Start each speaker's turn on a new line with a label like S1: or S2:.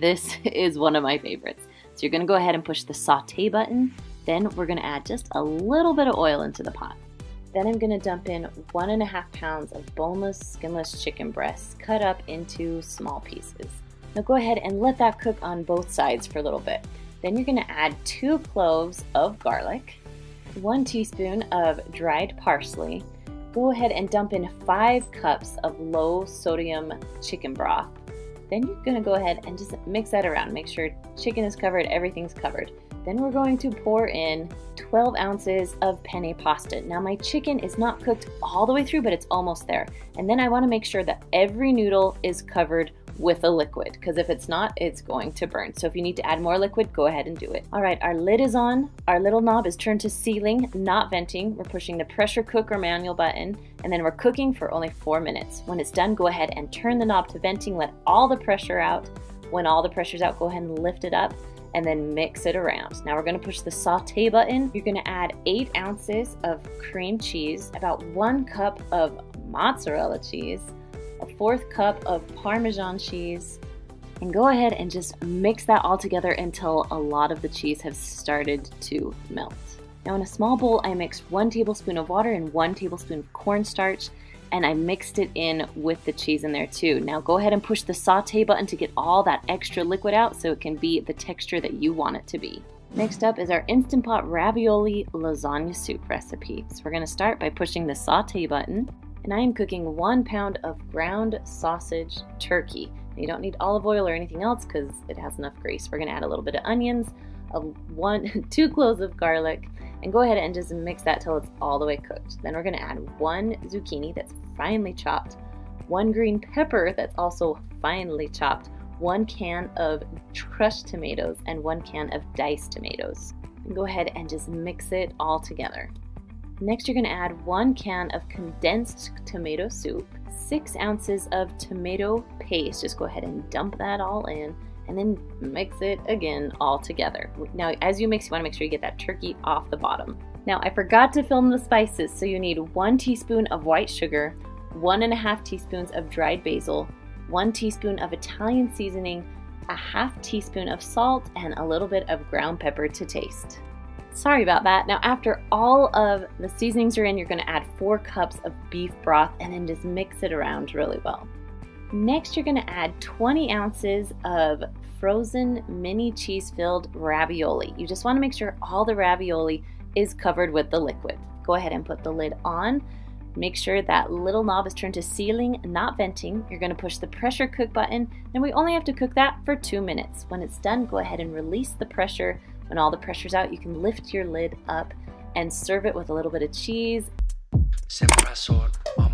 S1: this is one of my favorites. So you're gonna go ahead and push the saute button. Then we're gonna add just a little bit of oil into the pot. Then I'm gonna dump in 1.5 pounds of boneless, skinless chicken breasts cut up into small pieces. Now go ahead and let that cook on both sides for a little bit. Then you're gonna add 2 cloves of garlic, 1 teaspoon of dried parsley. Go ahead and dump in 5 cups of low sodium chicken broth. Then you're gonna go ahead and just mix that around. Make sure chicken is covered, everything's covered. Then we're going to pour in 12 ounces of penne pasta. Now my chicken is not cooked all the way through, but it's almost there. And then I wanna make sure that every noodle is covered with a liquid, because if it's not, it's going to burn. So if you need to add more liquid, go ahead and do it. All right, our lid is on. Our little knob is turned to sealing, not venting. We're pushing the pressure cooker manual button, and then we're cooking for only 4 minutes. When it's done, go ahead and turn the knob to venting, let all the pressure out. When all the pressure's out, go ahead and lift it up and then mix it around. Now we're gonna push the saute button. You're gonna add 8 ounces of cream cheese, about 1 cup of mozzarella cheese, a 1/4 cup of Parmesan cheese, and go ahead and just mix that all together until a lot of the cheese has started to melt. Now in a small bowl, I mixed 1 tablespoon of water and 1 tablespoon of cornstarch, and I mixed it in with the cheese in there too. Now go ahead and push the saute button to get all that extra liquid out so it can be the texture that you want it to be. Next up is our Instant Pot ravioli lasagna soup recipe. So we're gonna start by pushing the saute button. And I am cooking 1 pound of ground sausage turkey. You don't need olive oil or anything else because it has enough grease. We're gonna add a little bit of onions, 2 cloves of garlic, and go ahead and just mix that till it's all the way cooked. Then we're gonna add 1 zucchini that's finely chopped, 1 green pepper that's also finely chopped, 1 can of crushed tomatoes, and 1 can of diced tomatoes. And go ahead and just mix it all together. Next, you're gonna add 1 can of condensed tomato soup, 6 ounces of tomato paste. Just go ahead and dump that all in and then mix it again all together. Now, as you mix, you wanna make sure you get that turkey off the bottom. Now, I forgot to film the spices, so you need 1 teaspoon of white sugar, 1.5 teaspoons of dried basil, 1 teaspoon of Italian seasoning, a 1/2 teaspoon of salt, and a little bit of ground pepper to taste. Sorry about that. Now after all of the seasonings are in, you're gonna add 4 cups of beef broth and then just mix it around really well. Next, you're gonna add 20 ounces of frozen mini cheese-filled ravioli. You just wanna make sure all the ravioli is covered with the liquid. Go ahead and put the lid on. Make sure that little knob is turned to sealing, not venting. You're gonna push the pressure cook button, and we only have to cook that for 2 minutes. When it's done, go ahead and release the pressure. When all the pressure's out, you can lift your lid up and serve it with a little bit of cheese.
S2: Sembra sort of